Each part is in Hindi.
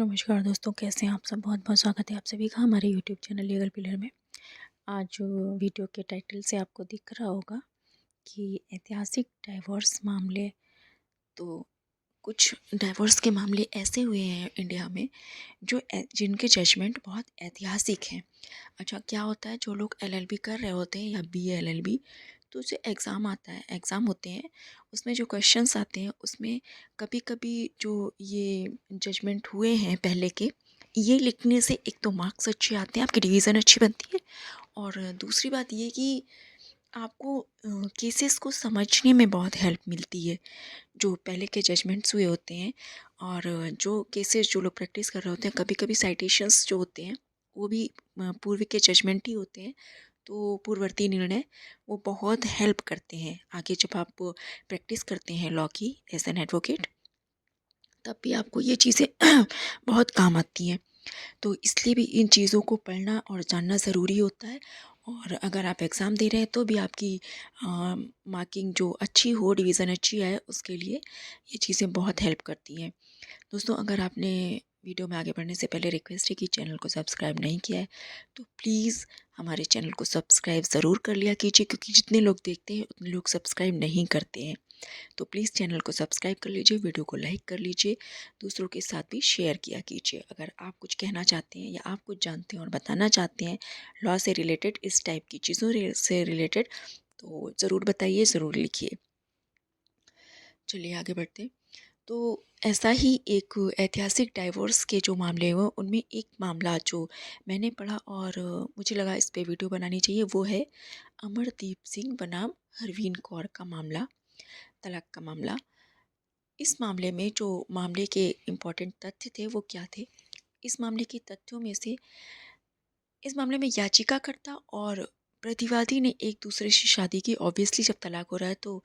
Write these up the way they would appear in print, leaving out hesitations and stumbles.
नमस्कार दोस्तों, कैसे हैं आप सब। बहुत बहुत स्वागत है आप सभी का हमारे यूट्यूब चैनल लीगल पिलर में। आज जो वीडियो के टाइटल से आपको दिख रहा होगा कि ऐतिहासिक डाइवोर्स मामले, तो कुछ डाइवोर्स के मामले ऐसे हुए हैं इंडिया में जो जिनके जजमेंट बहुत ऐतिहासिक हैं। अच्छा, क्या होता है, जो लोग एलएलबी कर रहे होते हैं या बीएलएलबी, तो उसे एग्ज़ाम होते हैं, उसमें जो क्वेश्चंस आते हैं उसमें कभी कभी जो ये जजमेंट हुए हैं पहले के, ये लिखने से एक तो मार्क्स अच्छे आते हैं, आपकी डिवीज़न अच्छी बनती है, और दूसरी बात ये कि आपको केसेस को समझने में बहुत हेल्प मिलती है। जो पहले के जजमेंट्स हुए होते हैं और जो केसेस जो लोग प्रैक्टिस कर रहे होते हैं, कभी कभी साइटेशंस जो होते हैं वो भी पूर्व के जजमेंट ही होते हैं। तो पूर्ववर्ती निर्णय वो बहुत हेल्प करते हैं आगे जब आप प्रैक्टिस करते हैं लॉ की एज एन एडवोकेट, तब भी आपको ये चीज़ें बहुत काम आती हैं। तो इसलिए भी इन चीज़ों को पढ़ना और जानना ज़रूरी होता है। और अगर आप एग्ज़ाम दे रहे हैं तो भी आपकी मार्किंग जो अच्छी हो, डिवीज़न अच्छी आए, उसके लिए ये चीज़ें बहुत हेल्प करती हैं। दोस्तों, अगर आपने वीडियो में आगे बढ़ने से पहले रिक्वेस्ट है कि चैनल को सब्सक्राइब नहीं किया है तो प्लीज़ हमारे चैनल को सब्सक्राइब ज़रूर कर लिया कीजिए, क्योंकि जितने लोग देखते हैं उतने लोग सब्सक्राइब नहीं करते हैं। तो प्लीज़ चैनल को सब्सक्राइब कर लीजिए, वीडियो को लाइक कर लीजिए, दूसरों के साथ भी शेयर किया कीजिए। अगर आप कुछ कहना चाहते हैं या आप कुछ जानते हैं और बताना चाहते हैं लॉ से रिलेटेड, इस टाइप की चीज़ों से रिलेटेड, तो ज़रूर बताइए, ज़रूर लिखिए। चलिए आगे बढ़ते हैं। तो ऐसा ही एक ऐतिहासिक डाइवोर्स के जो मामले हुए उनमें एक मामला जो मैंने पढ़ा और मुझे लगा इस पे वीडियो बनानी चाहिए, वो है अमरदीप सिंह बनाम हरवीन कौर का मामला, तलाक का मामला। इस मामले में जो मामले के इम्पोर्टेंट तथ्य थे वो क्या थे? इस मामले के तथ्यों में से, इस मामले में याचिकाकर्ता और प्रतिवादी ने एक दूसरे से शादी की। ऑब्वियसली जब तलाक हो रहा है तो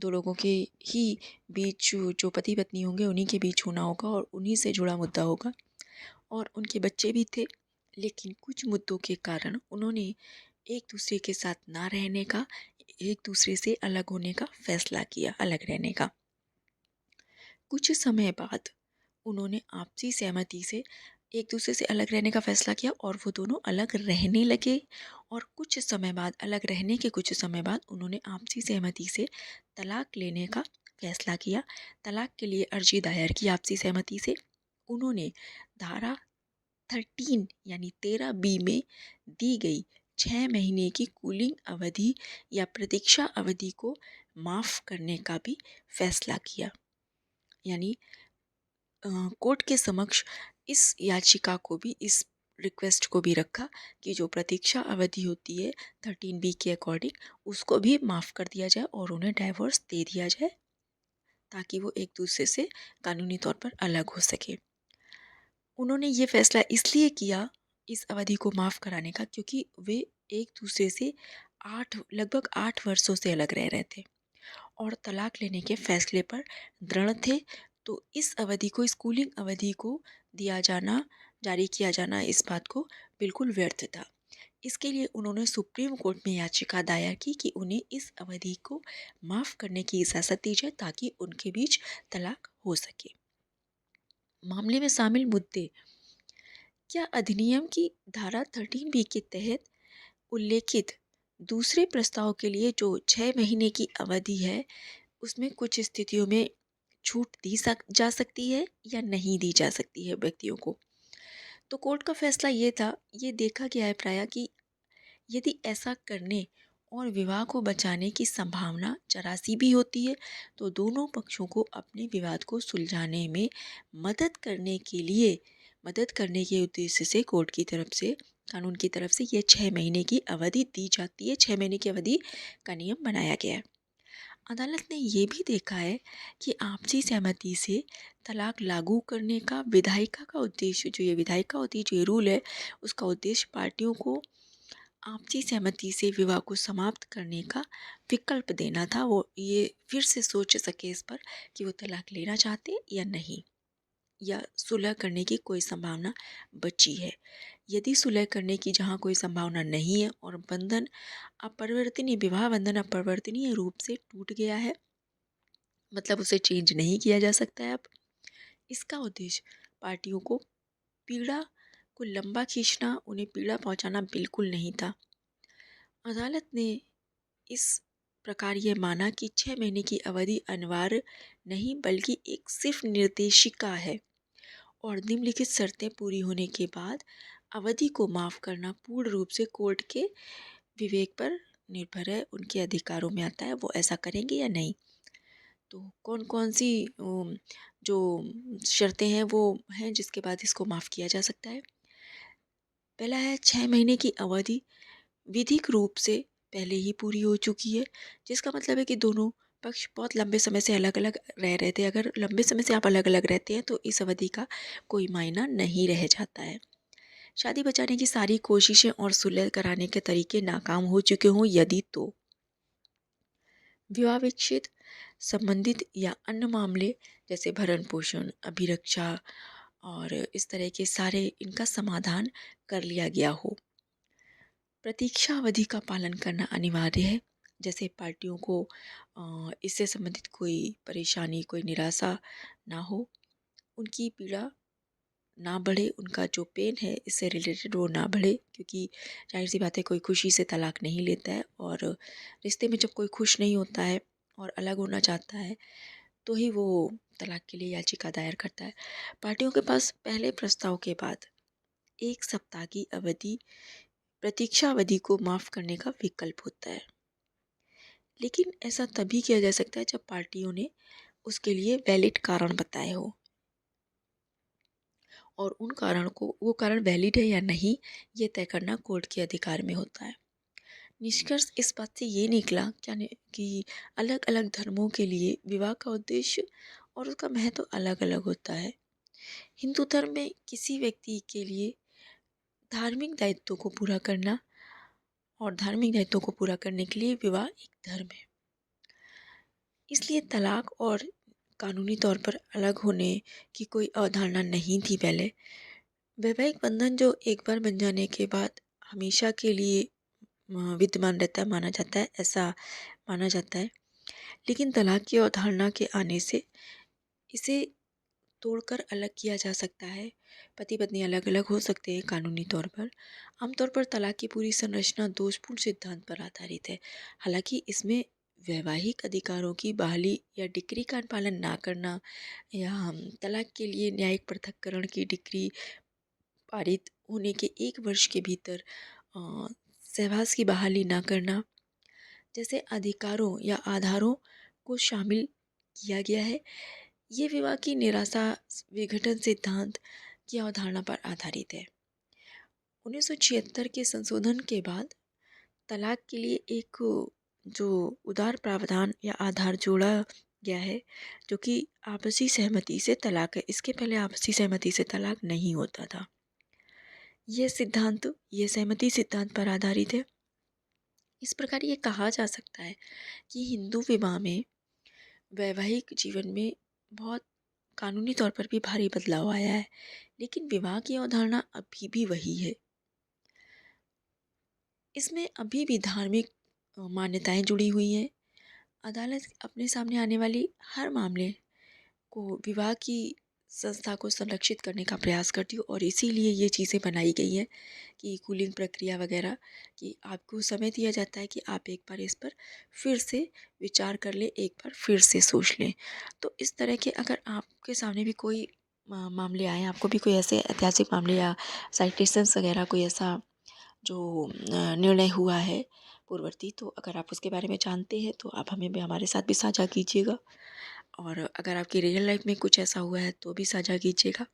दो लोगों के ही बीच, जो पति पत्नी होंगे उन्हीं के बीच होना होगा और उन्हीं से जुड़ा मुद्दा होगा, और उनके बच्चे भी थे। लेकिन कुछ मुद्दों के कारण उन्होंने एक दूसरे के साथ ना रहने का, एक दूसरे से अलग होने का फैसला किया, अलग रहने का। कुछ समय बाद उन्होंने आपसी सहमति से एक दूसरे से अलग रहने का फैसला किया और वो दोनों अलग रहने लगे। और कुछ समय बाद, अलग रहने के कुछ समय बाद, उन्होंने आपसी सहमति से तलाक लेने का फैसला किया। तलाक के लिए अर्जी दायर की आपसी सहमति से। उन्होंने धारा 13 यानी 13B में दी गई 6 महीने की कूलिंग अवधि या प्रतीक्षा अवधि को माफ़ करने का भी फैसला किया। यानी कोर्ट के समक्ष इस याचिका को भी, इस रिक्वेस्ट को भी रखा कि जो प्रतीक्षा अवधि होती है 13B के अकॉर्डिंग, उसको भी माफ़ कर दिया जाए और उन्हें डाइवोर्स दे दिया जाए, ताकि वो एक दूसरे से कानूनी तौर पर अलग हो सके। उन्होंने ये फैसला इसलिए किया इस अवधि को माफ़ कराने का, क्योंकि वे एक दूसरे से लगभग 8 वर्षों से अलग रह रहे थे और तलाक लेने के फैसले पर दृढ़ थे। तो इस अवधि को, इस कूलिंग अवधि को दिया जाना, जारी किया जाना, इस बात को बिल्कुल व्यर्थ था। इसके लिए उन्होंने सुप्रीम कोर्ट में याचिका दायर की कि उन्हें इस अवधि को माफ़ करने की इजाज़त दी जाए, ताकि उनके बीच तलाक हो सके। मामले में शामिल मुद्दे: क्या अधिनियम की धारा 13B के तहत उल्लेखित दूसरे प्रस्ताव के लिए जो 6 महीने की अवधि है, उसमें कुछ स्थितियों में छूट जा सकती है या नहीं दी जा सकती है व्यक्तियों को। तो कोर्ट का फैसला ये था, ये देखा गया है प्राय कि यदि ऐसा करने और विवाह को बचाने की संभावना जरा सी भी होती है, तो दोनों पक्षों को अपने विवाद को सुलझाने में मदद करने के उद्देश्य से कोर्ट की तरफ से, कानून की तरफ से, ये 6 महीने की अवधि दी जाती है। 6 महीने की अवधि का नियम बनाया गया है। अदालत ने ये भी देखा है कि आपसी सहमति से तलाक लागू करने का विधायिका का उद्देश्य, जो ये विधायिका होती है, जो ये रूल है, उसका उद्देश्य पार्टियों को आपसी सहमति से विवाह को समाप्त करने का विकल्प देना था। वो ये फिर से सोच सके इस पर कि वो तलाक लेना चाहते या नहीं, या सुलह करने की कोई संभावना बची है। यदि सुलह करने की जहाँ कोई संभावना नहीं है और विवाह बंधन अपरिवर्तनीय रूप से टूट गया है, मतलब उसे चेंज नहीं किया जा सकता है अब, इसका उद्देश्य पार्टियों को पीड़ा को लंबा खींचना, उन्हें पीड़ा पहुंचाना बिल्कुल नहीं था। अदालत ने इस प्रकार ये माना कि 6 महीने की अवधि अनिवार्य नहीं बल्कि एक सिर्फ निर्देशिका है और निम्नलिखित शर्तें पूरी होने के बाद अवधि को माफ़ करना पूर्ण रूप से कोर्ट के विवेक पर निर्भर है, उनके अधिकारों में आता है, वो ऐसा करेंगे या नहीं। तो कौन कौन सी जो शर्तें हैं वो हैं जिसके बाद इसको माफ़ किया जा सकता है। पहला है 6 महीने की अवधि विधिक रूप से पहले ही पूरी हो चुकी है, जिसका मतलब है कि दोनों पक्ष बहुत लंबे समय से अलग अलग रह रहे थे। अगर लंबे समय से आप अलग अलग रहते हैं तो इस अवधि का कोई मायना नहीं रह जाता है। शादी बचाने की सारी कोशिशें और सुलह कराने के तरीके नाकाम हो चुके हों यदि तो विवाह विच्छेद संबंधित या अन्य मामले जैसे भरण पोषण, अभिरक्षा और इस तरह के सारे इनका समाधान कर लिया गया हो। प्रतीक्षा अवधि का पालन करना अनिवार्य है, जैसे पार्टियों को इससे संबंधित कोई परेशानी, कोई निराशा ना हो, उनकी पीड़ा ना बढ़े, उनका जो पेन है इससे रिलेटेड वो ना बढ़े, क्योंकि जाहिर सी बात है कोई खुशी से तलाक नहीं लेता है। और रिश्ते में जब कोई खुश नहीं होता है और अलग होना चाहता है तो ही वो तलाक के लिए याचिका दायर करता है। पार्टियों के पास पहले प्रस्ताव के बाद 1 सप्ताह की अवधि प्रतीक्षा अवधि को माफ़ करने का विकल्प होता है, लेकिन ऐसा तभी किया जा सकता है जब पार्टियों ने उसके लिए वैलिड कारण बताए हो और उन कारण को, वो कारण वैलिड है या नहीं, ये तय करना कोर्ट के अधिकार में होता है। निष्कर्ष इस बात से ये निकला कि अलग अलग धर्मों के लिए विवाह का उद्देश्य और उसका महत्व अलग अलग होता है। हिंदू धर्म में किसी व्यक्ति के लिए धार्मिक दायित्वों को पूरा करना और धार्मिक दायित्वों को पूरा करने के लिए विवाह एक धर्म है, इसलिए तलाक और कानूनी तौर पर अलग होने की कोई अवधारणा नहीं थी पहले। वैवाहिक बंधन जो एक बार बन जाने के बाद हमेशा के लिए विद्यमान रहता है माना जाता है, ऐसा माना जाता है। लेकिन तलाक की अवधारणा के आने से इसे तोड़कर अलग किया जा सकता है। पति पत्नी अलग अलग हो सकते हैं कानूनी तौर पर। आमतौर पर तलाक की पूरी संरचना दोषपूर्ण सिद्धांत पर आधारित है। हालांकि इसमें वैवाहिक अधिकारों की बहाली या डिक्री का पालन ना करना या तलाक के लिए न्यायिक पृथक्करण की डिक्री पारित होने के 1 वर्ष के भीतर सहवास की बहाली ना करना जैसे अधिकारों या आधारों को शामिल किया गया है। ये विवाह की निराशा विघटन सिद्धांत की अवधारणा पर आधारित है। 1976 के संशोधन के बाद तलाक के लिए एक जो उदार प्रावधान या आधार जोड़ा गया है, जो कि आपसी सहमति से तलाक है। इसके पहले आपसी सहमति से तलाक नहीं होता था। ये सहमति सिद्धांत पर आधारित है। इस प्रकार ये कहा जा सकता है कि हिंदू विवाह में वैवाहिक जीवन में बहुत कानूनी तौर पर भी भारी बदलाव आया है, लेकिन विवाह की अवधारणा अभी भी वही है। इसमें अभी भी धार्मिक मान्यताएं जुड़ी हुई हैं। अदालत अपने सामने आने वाली हर मामले को विवाह की संस्था को संरक्षित करने का प्रयास करती हूँ और इसीलिए ये चीज़ें बनाई गई हैं कि कूलिंग प्रक्रिया वगैरह, कि आपको समय दिया जाता है कि आप एक बार इस पर फिर से विचार कर लें, एक बार फिर से सोच लें। तो इस तरह के अगर आपके सामने भी कोई मामले आए, आपको भी कोई ऐसे ऐतिहासिक मामले या साइटेशंस वगैरह कोई ऐसा जो निर्णय हुआ है पूर्ववर्ती, तो अगर आप उसके बारे में जानते हैं तो आप हमें भी हमारे साथ भी साझा कीजिएगा। और अगर आपकी रियल लाइफ में कुछ ऐसा हुआ है तो भी साझा कीजिएगा।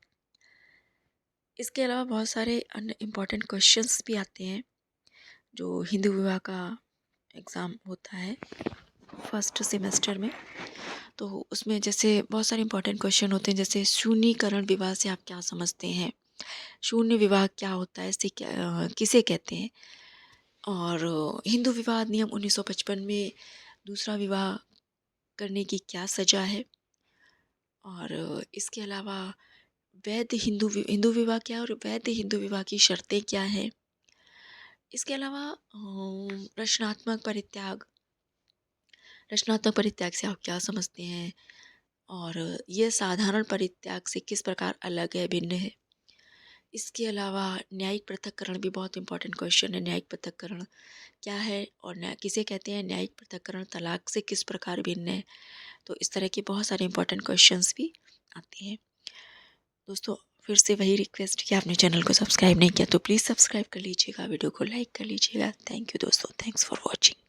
इसके अलावा बहुत सारे अन्य इम्पॉर्टेंट क्वेश्चंस भी आते हैं जो हिंदू विवाह का एग्ज़ाम होता है फर्स्ट सेमेस्टर में। तो उसमें जैसे बहुत सारे इम्पॉर्टेंट क्वेश्चन होते हैं, जैसे शून्यकरण विवाह से आप क्या समझते हैं, शून्य विवाह क्या होता है, इसे क्या किसे कहते हैं, और हिंदू विवाह अधिनियम 1955 में दूसरा विवाह करने की क्या सज़ा है, और इसके अलावा हिंदू विवाह क्या है और वैध हिंदू विवाह की शर्तें क्या हैं। इसके अलावा रचनात्मक परित्याग से आप क्या समझते हैं, और ये साधारण परित्याग से किस प्रकार अलग है, भिन्न है। इसके अलावा न्यायिक पृथक्करण भी बहुत इंपॉर्टेंट क्वेश्चन है। न्यायिक पृथक्करण क्या है और किसे कहते हैं? न्यायिक पृथक्करण तलाक से किस प्रकार भिन्न है? तो इस तरह के बहुत सारे इंपॉर्टेंट क्वेश्चंस भी आते हैं। दोस्तों, फिर से वही रिक्वेस्ट कि आपने चैनल को सब्सक्राइब नहीं किया तो प्लीज़ सब्सक्राइब कर लीजिएगा, वीडियो को लाइक कर लीजिएगा। थैंक यू दोस्तों, थैंक्स फॉर वॉचिंग।